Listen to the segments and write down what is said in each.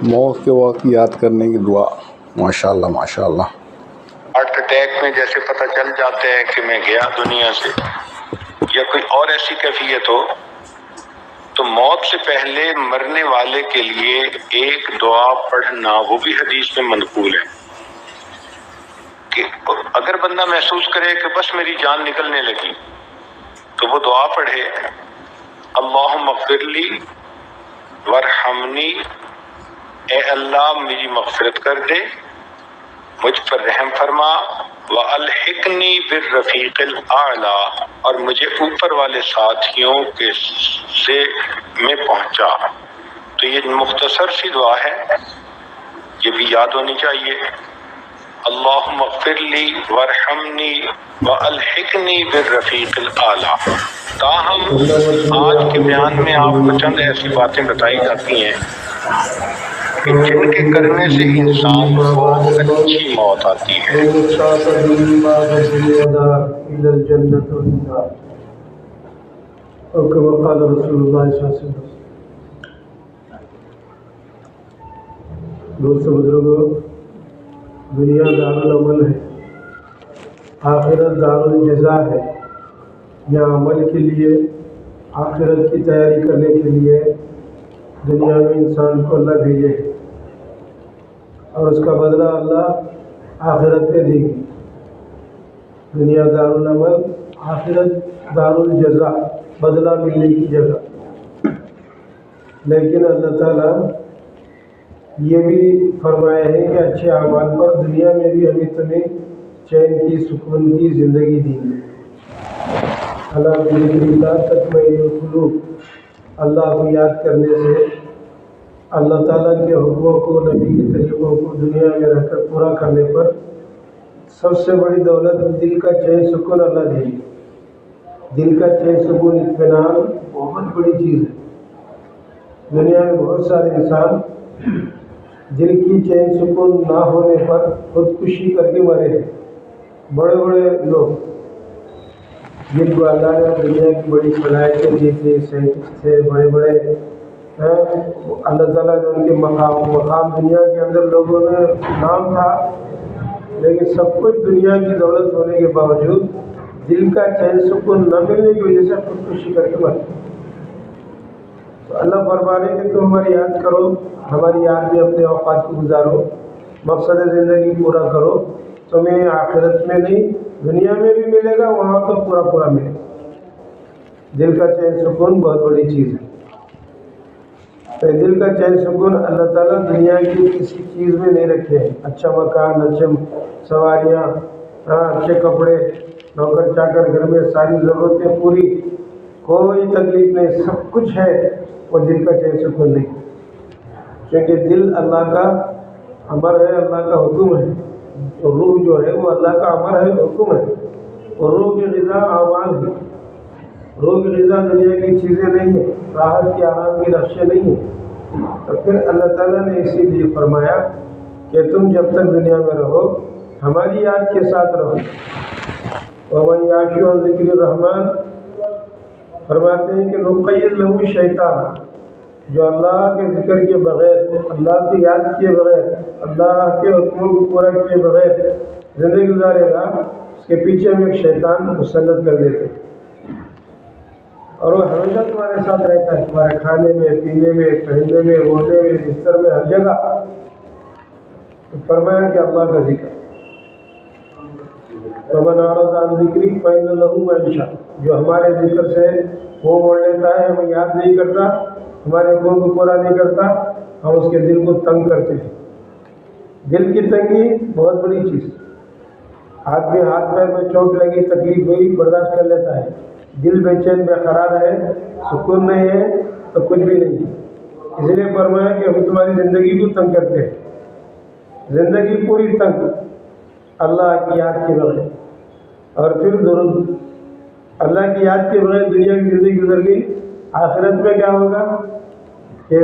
موت کے وقت یاد کرنے کی دعا. ماشاء اللہ ماشاء اللہ. ہارٹ اٹیک میں جیسے پتہ چل جاتا ہے کہ میں گیا دنیا سے، یا کوئی اور ایسی کیفیت ہو، تو موت سے پہلے مرنے والے کے لیے ایک دعا پڑھنا، وہ بھی حدیث میں منقول ہے کہ اگر بندہ محسوس کرے کہ بس میری جان نکلنے لگی تو وہ دعا پڑھے، اللہم اغفر لی وارحمنی، اے اللہ میری مغفرت کر دے، مجھ پر رحم فرما، وَأَلْحِقْنِي بِالرَّفِيقِ الْأَعْلَىٰ، اور مجھے اوپر والے ساتھیوں کے سے میں پہنچا. تو یہ مختصر سی دعا ہے، یہ بھی یاد ہونی چاہیے. اللہم اغفر لی وارحمنی وَأَلْحِقْنِي بِالرَّفِيقِ الْأَعْلَىٰ. تاہم آج کے بیان میں آپ کو چند ایسی باتیں بتائی جاتی ہیں کہ جن کے کرنے سے انسان کو اچھی موت آتی ہے. اور كما قال رسول اللہ صلی اللہ علیہ وسلم. دوست بزرگوں، دنیا دارالعمل ہے، آخرت دارالجزا ہے. یہاں عمل کے لیے، آخرت کی تیاری کرنے کے لیے دنیا میں انسان کو اللہ بھیجے ہے، اور اس کا بدلہ اللہ آخرت پہ دے گی. دنیا دارالعمل، آخرت دارالجزا، بدلہ ملنے کی جگہ. لیکن اللہ تعالیٰ یہ بھی فرمایا ہے کہ اچھے اعمال پر دنیا میں بھی ہمیں تمہیں چین کی، سکون کی زندگی دی ہے. اللہ بذکر اللہ تطمئن القلوب، اللہ کو یاد کرنے سے، اللہ تعالیٰ کے حکموں کو، نبی کے طریقوں کو دنیا میں رہ کر پورا کرنے پر سب سے بڑی دولت دل کا چین سکون اللہ دے گی. دل کا چین سکون، اطمینان بہت بڑی چیز ہے. دنیا میں بہت سارے انسان دل کی چین سکون نہ ہونے پر خودکشی کر کے مرے ہیں. بڑے بڑے لوگ جن کو اللہ نے دنیا کی بڑی صلاحیتیں دی تھی، سائنٹسٹ تھے بڑے بڑے، اللہ تعالیٰ نے ان کے مقام دنیا کے اندر لوگوں میں نام تھا، لیکن سب کچھ دنیا کی دولت ہونے کے باوجود دل کا چین سکون نہ ملنے کی وجہ سے خودکشی کر کے مرے. تو اللہ فرمانے کہ تم ہماری یاد کرو، ہماری یاد میں اپنے اوقات کو گزارو، مقصد زندگی پورا کرو. تمہیں آخرت میں نہیں، دنیا میں بھی ملے گا، وہاں تو پورا پورا ملے گا. دل کا چین سکون بہت بڑی چیز ہے. تو دل کا چین سکون اللہ تعالیٰ دنیا کی کسی چیز میں نہیں رکھے ہیں. اچھا مکان، اچھے سواریاں، اچھے کپڑے، نوکر چاکر، گھر میں ساری ضرورتیں پوری، کوئی تکلیف نہیں، سب کچھ ہے، وہ دل کا چین سکون نہیں. کیونکہ دل اللہ کا امر ہے، اللہ کا حکم ہے. روح جو ہے وہ اللہ کا امر ہے، حکم ہے. اور روح کی غذا اعمال ہے. روح کی غذا دنیا کی چیزیں نہیں ہیں، راحت کی، آرام کی رخشیں نہیں ہیں. تو پھر اللہ تعالیٰ نے اسی لیے فرمایا کہ تم جب تک دنیا میں رہو ہماری یاد کے ساتھ رہو. وَمَنْ يَعْشُ عَنْ ذِكْرِ الرَّحْمَنِ، فرماتے ہیں کہ نُقَيِّضْ لَهُ شیطان، جو اللہ کے ذکر کے بغیر، اللہ کی یاد کے بغیر، اللہ کے حکموں کو پورا کیے بغیر زندگی گزارے گا، اس کے پیچھے میں ایک شیطان مسلط کر دیتے، اور وہ ہمیشہ تمہارے ساتھ رہتا ہے، تمہارے کھانے میں، پینے میں، پہننے میں، رونے میں، بستر میں، ہر جگہ. تو فرمایا کہ اللہ کا ذکر، وَمَنْ أَعْرَضَ عَنْ ذِكْرِي فَإِنَّ لَهُ مَعِيشَةً، جو ہمارے ذکر سے منہ موڑ لیتا ہے، ہمیں یاد نہیں کرتا، ہمارے حکموں کو پورا نہیں کرتا، ہم اس کے دل کو تنگ کرتے ہیں. دل کی تنگی بہت بڑی چیز. آدمی ہاتھ پیر میں چوٹ لگی، تکلیف ہوئی، برداشت کر لیتا ہے. دل بے چین بے قرار ہے، سکون نہیں ہے، تو کچھ بھی نہیں ہے. اس لیے فرمایا کہ ہم تمہاری زندگی کو تنگ کرتے ہیں. زندگی پوری تنگ اللہ کی یاد کے بغیر. اور پھر درود، اللہ کی یاد کے بغیر دنیا کی زندگی گزر گئی. آخرت میں کیا ہوگا کہ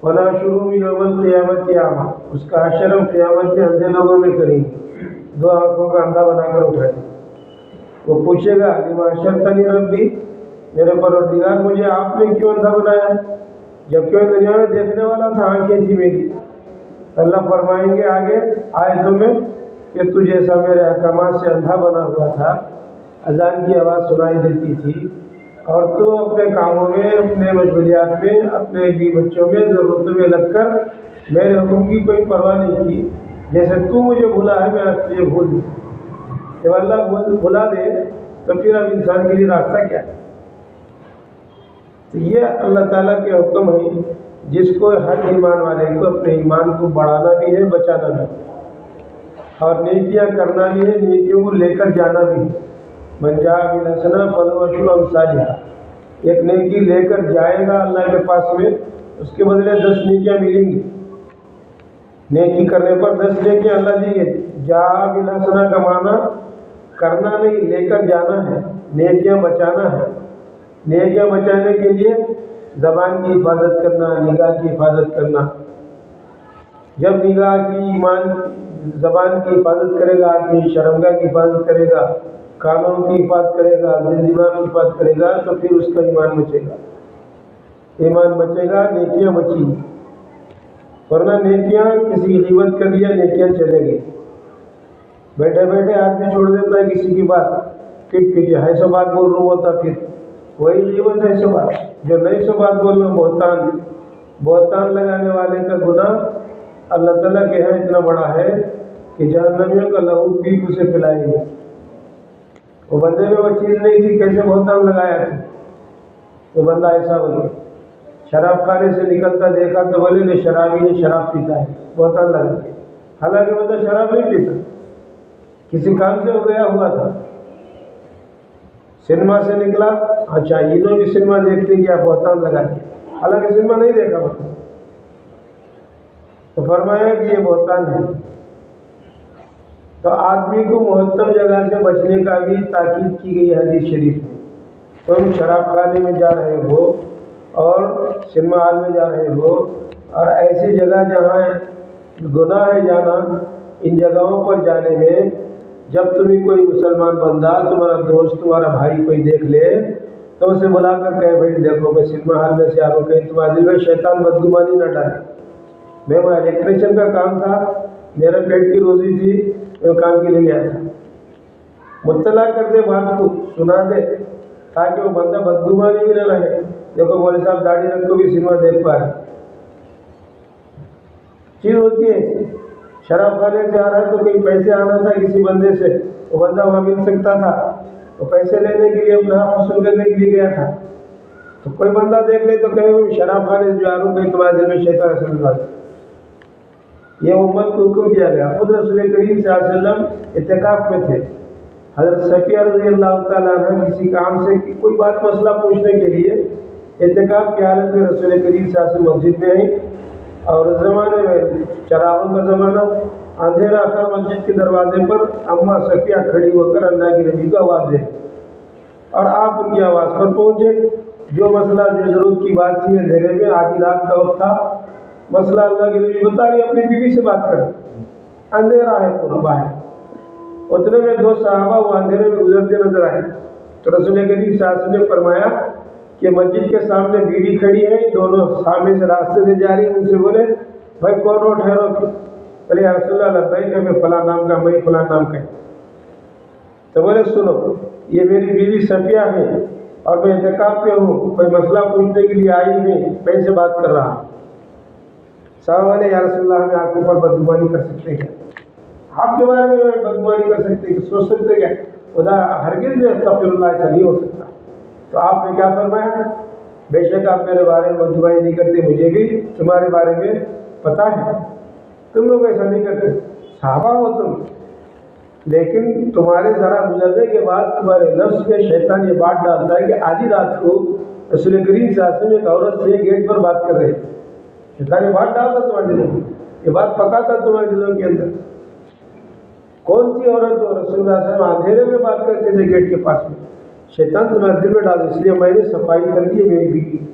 وَنَحْشُرُهُمْ يَوْمَ الْقِيَامَةِ أَعْمَىٰ، اس کا حشر ہم قیامت کے اندھے لوگوں میں کریں گے، دو آنکھوں کا اندھا بنا کر اٹھائیں گے. وہ پوچھے گا لِمَا حَشَرْتَنِي رَبِّي، میرے پروردگار مجھے آپ نے کیوں اندھا بنایا؟ جبکہ میں دنیا میں دیکھنے والا تھا، آنکھیں تھی میری. اللہ فرمائیں گے آگے آیتوں میں کہ تو جیسا میرے احکامات سے اندھا بنا ہوا تھا، اذان کی آواز سنائی دیتی تھی، اور تو اپنے کاموں میں، اپنے مشغولیات میں، اپنے بیوی بچوں میں، ضرورتوں میں لگ کر میرے حکم کی کوئی پرواہ نہیں کی. جیسے تو مجھے بھولا ہے میں آج تجھے بھول دوں. جب اللہ بھلا دے تو پھر اب انسان کے لیے راستہ کیا ہے؟ تو یہ اللہ تعالیٰ کے حکم ہیں جس کو ہر ایمان والے کو اپنے ایمان کو بڑھانا بھی ہے، بچانا بھی ہے، اور نیکیاں کرنا بھی ہے، نیکیوں کو لے کر جانا بھی ہے. من جاء بالحسنۃ فلہ عشر امثالھا. ایک نیکی لے کر جائے گا اللہ کے پاس میں، اس کے بدلے 10 نیکیاں ملیں گی. نیکی کرنے پر 10 نیکیاں اللہ دیں گے. جاء بالحسنۃ کا معنی کرنا نہیں، لے کر جانا ہے، نیکیاں بچانا ہے. نیکیاں بچانے کے لیے زبان کی حفاظت کرنا، نگاہ کی حفاظت کرنا. جب نگاہ کی، ایمان، زبان کی حفاظت کرے گا آدمی، شرمگاہ کی حفاظت کرے گا، کانوں کی حفاظت کرے گا، دل دماغ کی حفاظت کرے گا، تو پھر اس کا ایمان بچے گا. ایمان بچے گا، نیکیاں بچیں گی. ورنہ نیکیاں کسی غیبت کر لیا، نیکیاں چلے گی. بیٹھے بیٹھے آدمی چھوڑ دیتا ہے کسی کی بات، پٹ پیچھے ہے سو بات بول رہا ہوتا، پھر وہی غیبت ہے سو بات. جو نئی سو بات بولنا بہتان لگانے والے کا گناہ اللہ تعالیٰ کے یہاں اتنا بڑا ہے کہ جہنمیوں کا لہو پیپ اسے پلائیں گے. وہ بندے میں وہ چیز نہیں تھی، کیسے بہتان لگایا تھا. تو بندہ ایسا بولے، شراب خانے سے نکلتا دیکھا تو بولے کہ شرابی نے شراب پیتا ہے، بہتان لگا کے. حالانکہ بندہ شراب نہیں پیتا، کسی کام سے ہو گیا ہوا تھا. سنیما سے نکلا، اچھا انہوں بھی سنیما دیکھتے کیا، بہتان لگا کے، حالانکہ سنیما نہیں دیکھا وہ. تو فرمایا کہ یہ بہتان ہے. تو آدمی کو محتم جگہ سے بچنے کا بھی تاکید کی گئی ہے حدیث شریف میں. تم شراب خانے میں جا رہے ہو اور سنیما ہال میں جا رہے ہو اور ایسی جگہ جہاں گناہ ہے جانا، ان جگہوں پر جانے میں جب تمہیں کوئی مسلمان بندہ، تمہارا دوست، تمہارا بھائی کوئی دیکھ لے تو اسے بلا کر کہے بھائی دیکھو میں سنیما ہال میں سے آ رہا ہوں، کہیں تمہارے دل میں شیطان بدگمانی نہ ڈالے. میں وہ الیکٹریشین کا کام تھا، میرا پیٹ کی روزی تھی، میں کام کے لیے گیا تھا. مطلع کر دے، بات کو سنا دے تاکہ وہ بندہ بدگمانی بھی نہ رہے. دیکھو مولوی صاحب داڑھی رکھ کو بھی سنیما دیکھ پا رہے. چیز ہوتی ہے. شراب خانے سے آ رہا ہے تو کہیں پیسے آنا تھا کسی بندے سے، وہ بندہ وہاں مل سکتا تھا، تو پیسے لینے کے لیے اپنا حق وصول کرنے کے لیے گیا تھا. تو کوئی بندہ دیکھ لے تو کہے شراب خانے سے جا رہا ہوں، کہیں تمہارے دل میں شیطان اثر نہ ڈالے. یہ امت کو حکم دیا گیا. خود رسول کریم صلی اللہ علیہ وسلم اعتکاف میں تھے. حضرت صفیہ رضی اللہ تعالیٰ عنہ کسی کام سے کوئی بات مسئلہ پوچھنے کے لیے اعتکاف کی حالت میں رسول کریم صلی اللہ علیہ وسلم مسجد میں آئیں. اور اس زمانے میں چراغوں کا زمانہ، اندھیرا تھا. مسجد کے دروازے پر اماں صفیہ کھڑی ہو کر اللہ کی نبی کو آواز دے، اور آپ ان کی آواز پر پہنچے. جو مسئلہ، جو ضرورت کی بات تھی، اندھیرے میں آدھی رات کا وقت تھا، مسئلہ اللہ کی نبی بتا رہی اپنی بیوی سے بات کر، اندھیرا ہے پورا باہر. اتنے میں 2 صحابہ وہ اندھیرے میں گزرتے نظر آئے. تو رسول کریم صلی اللہ علیہ وسلم نے فرمایا کہ مسجد کے سامنے بیوی کھڑی ہے، دونوں سامنے سے راستے سے جا رہی ہیں. ان سے بولے بھائی کون ہو، ٹھہرو. بولے یا رسول اللہ لبیک، میں فلاں نام کا، میں فلاں نام کا. تو بولے سنو، یہ میری بیوی صفیہ ہے اور میں اعتکاف پہ ہوں، کوئی مسئلہ پوچھنے کے لیے آئی ہے، میں ان سے بات کر رہا ہوں. صاحب بولے یا رسول اللہ ہمیں آپ کے اوپر بدگمانی کر سکتے ہیں، آپ کے بارے میں بدگمانی کر سکتے ہیں، سوچ سکتے ہیں خدا ہرگز میں استغفر اللہ ایسا نہیں ہو سکتا. تو آپ نے کیا فرمایا؟ بے شک آپ میرے بارے میں بدگمانی نہیں کرتے، مجھے بھی تمہارے بارے میں پتہ ہے، تم لوگ ایسا نہیں کرتے، صحابہ ہو تم. لیکن تمہارے ذرا گزرنے کے بعد تمہارے نفس میں شیطان یہ بات ڈالتا ہے کہ آدھی رات کو رسول کریم صلی اللہ علیہ وسلم ایک عورت سے گیٹ پر بات کر رہے تھے. شیطان یہ بات ڈالتا تمہارے دلوں میں، یہ بات پکاتا تمہارے دلوں کے اندر. کون سی عورت ہو؟ رسول اللہ صلی اللہ علیہ وسلم اندھیرے میں بات کرتے تھے گیٹ کے پاس میں. شیطان تمہارے دل میں ڈال، اس لیے میں نے صفائی کر دی میری بیوی.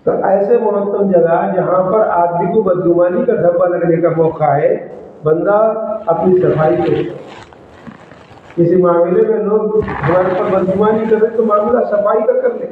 تو ایسے محتم جگہ جہاں پر آدمی کو بدگمانی کا دھبا لگنے کا موقع ہے، بندہ اپنی صفائی کرے. کسی معاملے میں لوگ ہمارے پر بدگمانی کریں تو معاملہ صفائی کا کر لیں.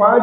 5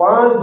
5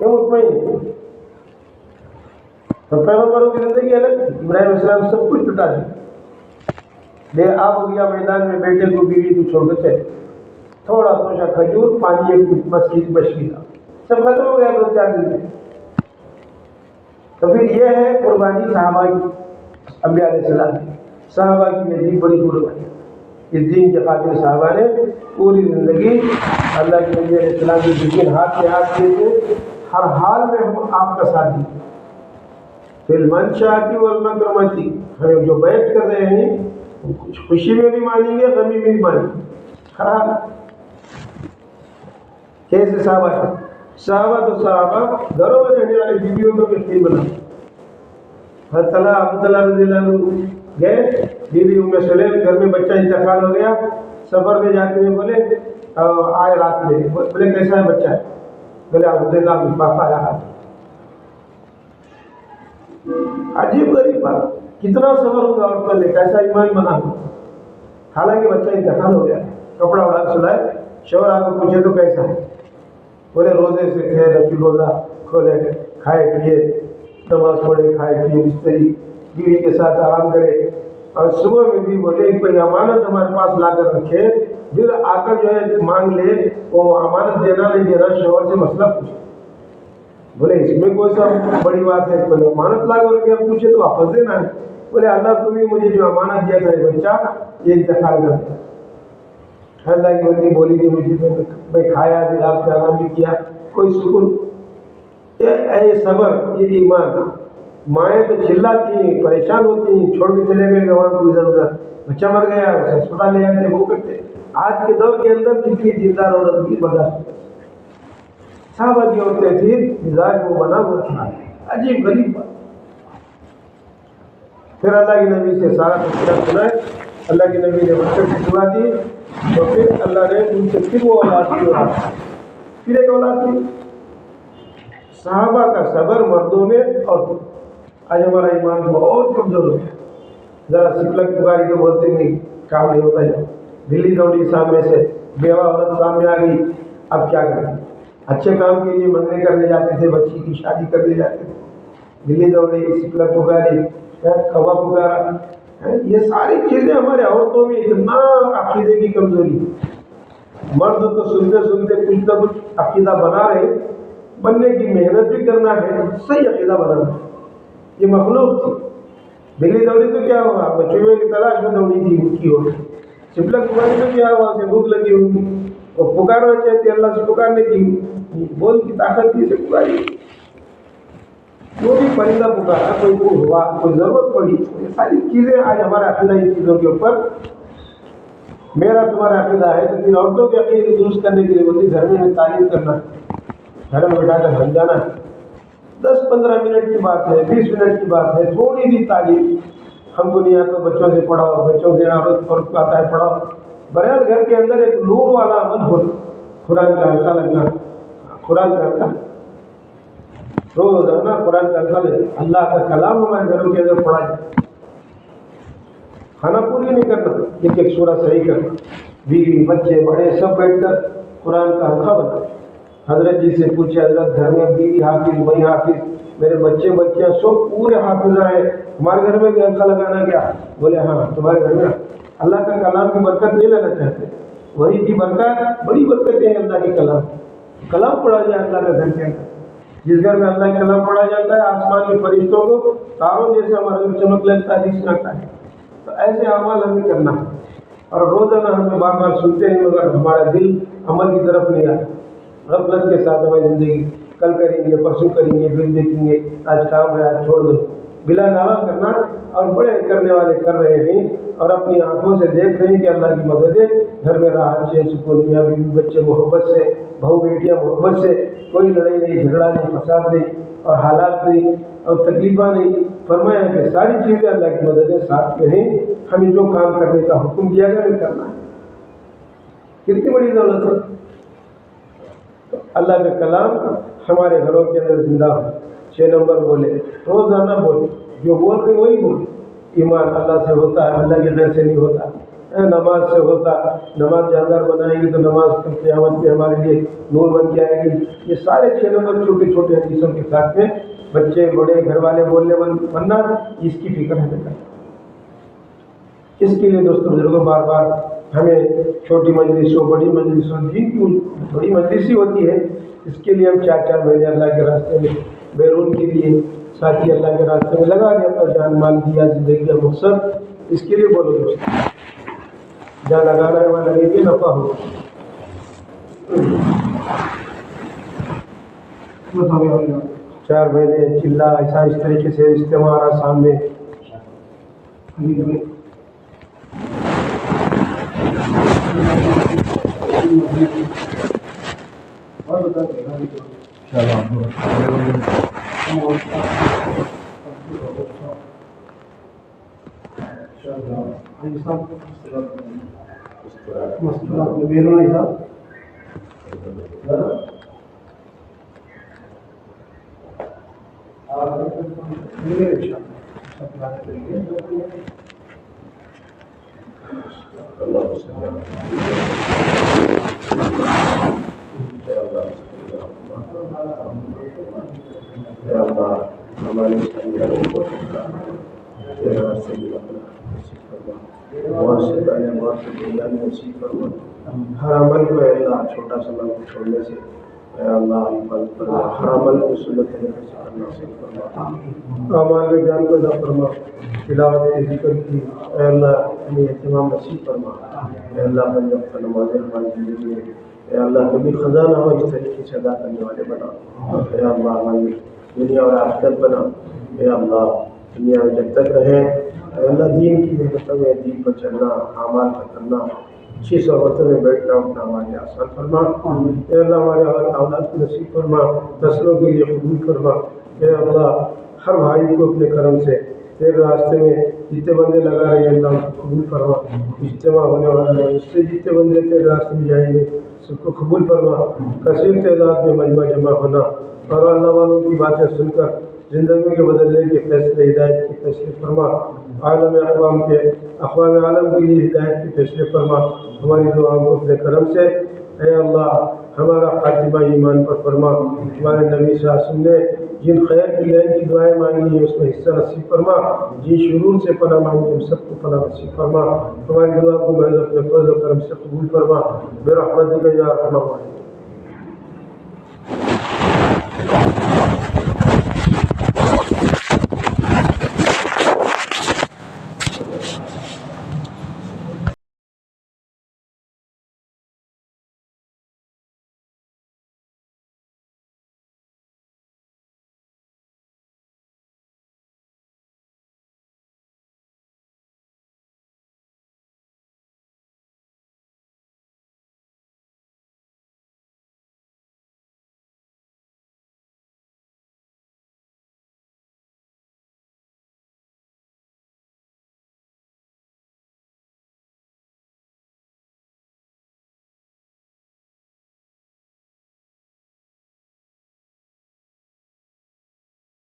یہ مطمئن. تو پیغمبروں کی زندگی الگ تھی. ابراہیم علیہ السلام سب کچھ لٹا دیا. بے آب ہو گیا میدان میں، بیٹے کو بیوی کو چھوڑ کر چلے. تھوڑا سا کھجور، پانی، ایک مسجد مچھلی تھا، سب ختم ہو گیا 2-4 دن میں. تو پھر یہ ہے قربانی صحابہ کی، انبیاء علیہ السلام کی. صحابہ کی یہ بڑی قربانی. اس دین کے خاطر صحابہ نے پوری زندگی اللہ کے نبی علیہ السلام کی دین ہاتھ سے ہاتھ دیے تھے. ہر حال میں ہم آپ کا ساتھ دیتے. پھر منشاتی والمکرمتی، ہم جو بیعت کر رہے ہیں خوشی میں بھی مانیں گے، غمی میں بھی مانیں گے. ہر حال کیسے صحابہ تھے؟ صحابہ تو صحابہ گھروں میں رہنے والے بیویوں کو بھی یقین بنا. حضرت ابو طلحہ رضی اللہ عنہ گئے، بیوی ام سلیم، گھر میں بچہ انتقال ہو گیا. سفر میں جاتے ہیں، بولے آئے رات میں، بولے کیسا ہے بچہ؟ بولے عبداللہ ابن پاپا آیا. عجیب غریب بات، کتنا صبر ہوگا عورتوں نے، کیسا ایمان بنا ہوا. حالانکہ بچہ انتقال ہو گیا. کپڑا اڑا کے سلائے، شوہر آ کے پوچھے تو کیسا ہے؟ بولے روزے سے تھے، رفیع روزہ کھولے، کھائے پیے، نماز پڑھے، کھائے پیے، بستری، بیوی کے ساتھ آرام کرے. اور صبح میں بھی بولے کوئی امانت ہمارے پاس لا کر رکھے، پھر آ کر جو ہے مانگ لے، وہ امانت دینا نہیں دینا شوہر سے مسئلہ پوچھے. بولے اس میں کوئی سا بڑی بات ہے؟ بولے امانت لا کر کے پوچھے تو واپس دینا ہے. بولے اللہ تمہیں مجھے جو امانت دیا تھا یہ بچہ، یہ انتقال کر دیا. اللہ کی بندی بولی تھی مجھے، میں کھایا بھی، رات میں آرام بھی کیا، کوئی سکون. اے صبر، یہ ایمان. مائیں تو چلاتی ہیں، پریشان ہوتی ہیں، چھوڑ کے چلے گئے گوان کو ادھر ادھر، بچہ مر گیا، اسپتال لے جاتے، وہ کرتے. آج کے دور کے اندر کتنی دیندار عورت بھی برداشت کرتی. صحابہ کی عورتیں تھیں، مزاج وہ بنا ہوا تھا. عجیب غریب بات. پھر اللہ کے نبی سے سارا تذکرہ سنا ہے. اللہ کے نبی نے بچوں کی دعا دی، تو پھر اللہ نے ان سے پھر وہ اولاد کی، پھر ایک اولاد کی. صحابہ کا صبر مردوں میں. اور آج ہمارا ایمان بہت کمزور ہو گیا. ذرا سپلک پکاری کے بولتے نہیں، کام نہیں ہوتا. جب دلی دوڑی سامنے سے، بیوہ عورت سامنے آ گئی، اب کیا کریں؟ اچھے کام کے لیے منگنے کرنے جاتے تھے، بچی کی شادی کرنے جاتے تھے، دلی دوڑی، سپلک پکاری، کوا پکارا. یہ ساری چیزیں ہمارے عورتوں میں اتنا عقیدے کی کمزوری ہے. مرد تو سنتے سنتے کچھ نہ کچھ عقیدہ بنا رہے، بننے کی محنت بھی کرنا ہے، صحیح عقیدہ بنانا ہے. یہ مخلوق تھی. بلی دوڑی تو کیا ہوا؟ وہ چوہے کی تلاش میں دوڑی تھی، بھوکی ہو گئی. سپلک پکاری تو کیا ہوا؟ اسے بھوک لگی ہوگی، وہ پکارنا چاہتے، اللہ سے پکارنے کی بول کی طاقت تھی، سے پکاری. وہ بھی پرندہ پکارا، کوئی کو ہوا، کوئی ضرورت پڑی. یہ ساری چیزیں آج ہمارا عقیدہ ان چیزوں کے اوپر. میرا تمہارا عقیدہ ہے تو پھر عورتوں کے عقیدے درست کرنے کے لیے بولتی گھر میں تعلیم کرنا ہے، گھر میں بیٹھا کر سمجھانا ہے. 10-15 منٹ کی بات ہے، 20 منٹ کی بات ہے، تھوڑی سی تعلیم. ہم کو نہیں آتا بچوں سے پڑھاؤ، بچوں سے عورت کو آتا ہے پڑھاؤ. بہرحال گھر کے اندر ایک نور والا عمل ہو، قرآن کا حلقہ لگنا. قرآن کا حلقہ روزانہ، قرآن کا حلقہ لگنا. اللہ کا کلام ہمارے گھروں کے اندر پڑھا جائے. کھانا پوری نہیں کرنا، ایک ایک سورہ صحیح کرنا. بیوی بچے بڑے سب بیٹھ کر قرآن کا حلقہ بنا. حضرت جی سے پوچھے، حضرت گھر میں بیوی حافظ، وہی حافظ، میرے بچے بچیاں سب پورے حافظہ ہیں، ہمارے گھر میں بھی حلقہ لگانا کیا؟ بولے ہاں تمہارے گھر میں اللہ کا کلام کی برکت نہیں لینا چاہتے. وہی کی برکت، بڑی برکتیں ہیں اللہ کے کلام. کلام پڑھا جائے اللہ کا گھر کے اندر. جس گھر میں اللہ کا کلام پڑھا جاتا ہے، آسمان کے فرشتوں کو تاروں جیسے ہمارے گھر چمک لگتا ہے، دکھ لگتا ہے. تو ایسے اعمال ہمیں کرنا ہے. اور روزانہ ہمیں بار بار سنتے ہیں مگر ہمارا دل عمل کی طرف نہیں آتا. غفلت کے ساتھ ہماری زندگی، کل کریں گے، پرسوں کریں گے، پھر دیکھیں گے، آج کام ہے آج چھوڑ دو، بلا ناغہ کرنا. اور بڑے کرنے والے کر رہے ہیں اور اپنی آنکھوں سے دیکھ رہے ہیں کہ اللہ کی مدد ہے. گھر میں راحت سے، سکون، میاں بیوی بچے محبت سے، بہو بیٹیاں محبت سے، کوئی لڑائی نہیں، جھگڑا نہیں، فساد نہیں، اور حالات نہیں، اور تکلیفیں نہیں. فرمایا کہ ساری چیزیں اللہ کی مدد ہے، ساتھ میں ہیں. ہمیں جو کام کرنے کا حکم دیا گیا ہمیں کرنا ہے. کتنی بڑی دولت ہے. اللہ کا کلام ہمارے گھروں کے اندر زندہ ہو. 6 نمبر بولے، روزانہ بولے، جو بول رہے وہی بولے. ایمان اللہ سے ہوتا ہے، اللہ کے غیر سے نہیں ہوتا. نماز سے ہوتا، نماز جاندار بنائے گی تو نماز قیامت میں ہمارے لیے نور بن کے آئے گی۔ یہ سارے 6 نمبر چھوٹے چھوٹے حدیثوں کے ساتھ میں بچے بڑے گھر والے بولنے بننا، اس کی فکر ہمیں کرنا۔ اس کے لیے دوستوں بزرگوں بار بار ہمیں چھوٹی مجلسوں بڑی مجلسوں بڑی مجلس ہی ہوتی ہے، اس کے لیے ہم 4 مہینے اللہ کے راستے میں بیرون کے لیے ساتھی اللہ کے راستے میں لگا دیا، اپنا جان مال دیا، زندگی کا مقصد اس کے لیے بولو دوست، جہاں لگانا ہے وہاں لگے گی، نفع ہو۔ 4 مہینے چلا ایسا اس طریقے سے اجتماع رہا سامنے۔ ہر عمل کو اے اللہ چھوٹا سا عمل چھوڑنے سے اے اللہ حفاظت فرما، ہر عمل کو سنت طریقے سے کرنا نصیب فرما، اعمال میں جان کو ادا فرما، تلاوت کے ذکر کی اے اللہ ہمیں اہتمام نصیب فرما، اے اللہ ہمیں وقت نمازیں ہماری زندگی میں اے اللہ کبھی خزانہ ہو اس طریقے سے ادا کرنے والے بنا، اے اللہ ہماری دنیا اور آخرت بنا، اے اللہ دنیا میں جب تک رہیں اے اللہ دین کی محنتوں میں دین پر چلنا، اعمال کا کرنا، اچھی صحبتوں میں بیٹھنا اٹھنا ہمارے آسان فرما، اے اللہ ہمارے اولاد کو نصیب فرما، نسلوں کے لیے قبول فرما، اے اللہ ہر بھائی کو اپنے کرم سے تیرے راستے میں جتنے بندے لگا رہے ہیں اللہ ان کو قبول فرما، اجتماع ہونے والا ہے اس سے جتنے بندے تیرے راستے میں جائیں گے سب کو قبول فرما، کثیر تعداد میں مجمع جمع ہونا اور اللہ والوں کی باتیں سن کر زندگی کے بدلنے کے فیصلے ہدایت کے فیصلے فرما، اقوام عالم کے لیے ہدایت کے فیصلے فرما، ہماری دعاؤں کو اپنے کرم سے اے اللہ ہمارا خاتمہ ایمان پر فرما، ہمارے نبی صلی اللہ علیہ وسلم نے جن خیر کی لین کی دعائیں مانگی ہیں اس میں حصہ نصیب فرما، جن شرور سے پناہ مانگی ہم سب کو پناہ نصیب فرما، ہماری دعا کو محض اپنے فضل و کرم سے قبول فرما، برحمتک یا ارحم الراحمین۔